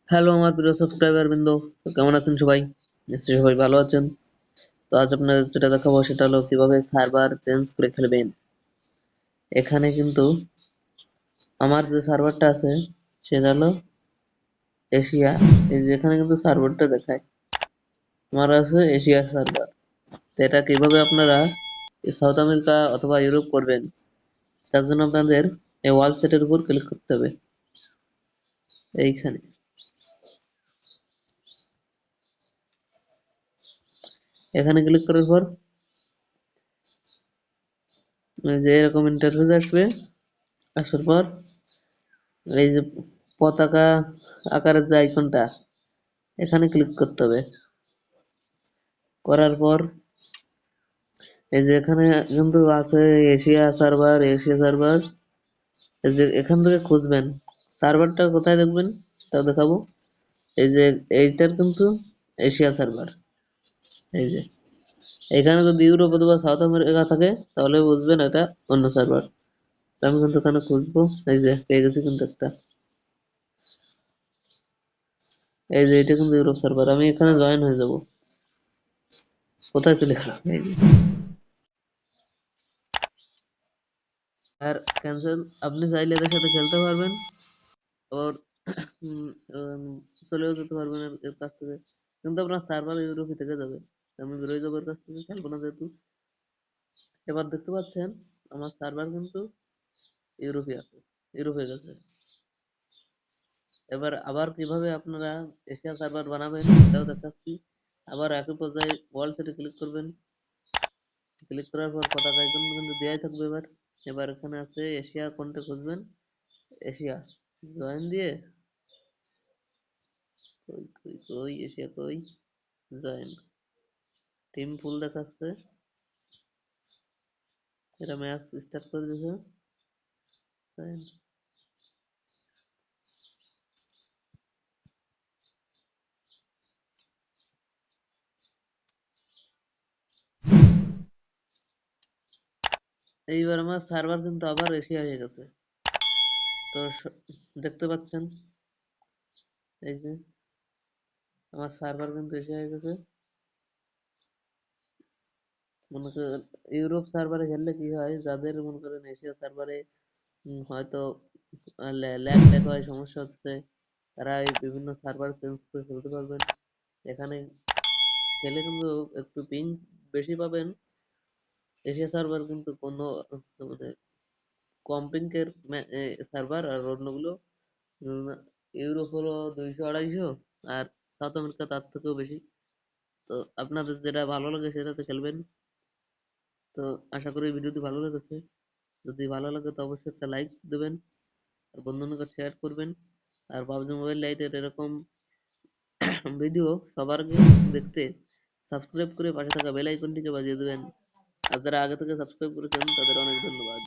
Hello আমার প্রিয় subscriber বৃন্দ, তো কেমন আছেন সবাই? নিশ্চয়ই সবাই ভালো আছেন। তো আজ আপনাদের যেটা দেখাবো সেটা হলো কিভাবে সার্ভার চেঞ্জ করে খেলবেন। এখানে কিন্তু আমার যে সার্ভারটা আছে সেটা হলো এশিয়া। এই যে এখানে কিন্তু সার্ভারটা দেখায় আমার আছে এশিয়া সার্ভার। তো এটা কিভাবে আপনারা সাউথ আমেরিকা অথবা ইউরোপ করবেন, তার জন্য আপনাদের এই ওয়াল সেটের উপর ক্লিক করতে হবে। এইখানে এখানে ক্লিক করার পর এই যে এরকম ইন্টারফেস আসবে। আসার পর এই যে পতাকা আকারের যে আইকনটা এখানে ক্লিক করতে হবে। করার পর এই যে এখানে কিন্তু আছে এশিয়া সার্ভার। এই যে এখান থেকে খুঁজবেন সার্ভারটা কোথায় দেখবেন সেটা দেখাবো। এই যে এইটার কিন্তু এশিয়া সার্ভার। এই যে এখানে যদি ইউরোপ অথবা সাউথ আমেরিকা থাকে তাহলে বুঝবেন এটা অন্য সার্ভার। আমি কিন্তু এখানে খুঁজবো। এই যে পেয়ে গেছি কিন্তু একটা। এই যে এটা কিন্তু ইউরোপ সার্ভার, আমি এখানে জয়েন হয়ে যাব। কোথায় চলে গেলাম? এই যে আর ক্যান্সেল, আপনি চাইলে এদের সাথে খেলতে পারবেন, আবার উম, উম, চলেও যেতে পারবেন এর কাছ থেকে। কিন্তু আপনার সার্ভার ইউরোপে থেকে যাবে। আমি বেরোয় যাবো এর কাছ থেকে, খেলবো না যেহেতু। এবার দেখতে পাচ্ছেন আমার সার্ভার কিন্তু ইউরোপে আছে, ইউরোপে গেছে। এবার আবার কিভাবে আপনারা এশিয়া সার্ভার বানাবেন সেটাও দেখাচ্ছি। আবার একই পর্যায়ে ওয়াল সেটে ক্লিক করবেন। ক্লিক করার পর পতাকা আইকন কিন্তু দেওয়াই থাকবে। এবার এবার এখানে আছে এশিয়া, কোনটা খুঁজবেন? এশিয়া জয়েন দিয়ে কই কই কই এশিয়া কই, জয়েন। টিম ফুল দেখাচ্ছে, এরা ম্যাচ স্টার্ট করে দিয়েছে। জয়েন। এইবার আমার সার্ভার কিন্তু আবার এশিয়া হয়ে গেছে। তো দেখতে পাচ্ছেন এই যে আমার সার্ভার কিন্তু এশিয়া হয়ে গেছে। মনে করেন ইউরোপ সার্ভারে খেললে কি হয়, যাদের মনে করেন এশিয়া সার্ভারে হয়তো ল্যাগ দেখা হয়, সমস্যা হচ্ছে, তারা এই বিভিন্ন সার্ভার চেঞ্জ করে খেলতে পারবেন। এখানে খেলে কিন্তু একটু পিং বেশি পাবেন। এশিয়া সার্ভার কিন্তু কোনো মানে কম পিংকের সার্ভার, আর অন্যগুলো উম, ইউরোপ হলো 200-250, আর সাউথ আমেরিকা তার থেকেও বেশি। তো আপনাদের যেটা ভালো লাগে সেটাতে খেলবেন। তো আশা করি ভিডিওটি ভালো লেগেছে। যদি ভালো লাগে তো অবশ্যই একটা লাইক দেবেন, আর বন্ধুদের কাছে শেয়ার করবেন। আর পাবজি মোবাইল লাইটের এরকম ভিডিও সবার আগে দেখতে সাবস্ক্রাইব করে পাশে থাকা বেল আইকনটিকে বাজিয়ে দেবেন। আর যারা আগে থেকে সাবস্ক্রাইব করেছেন তাদের অনেক ধন্যবাদ।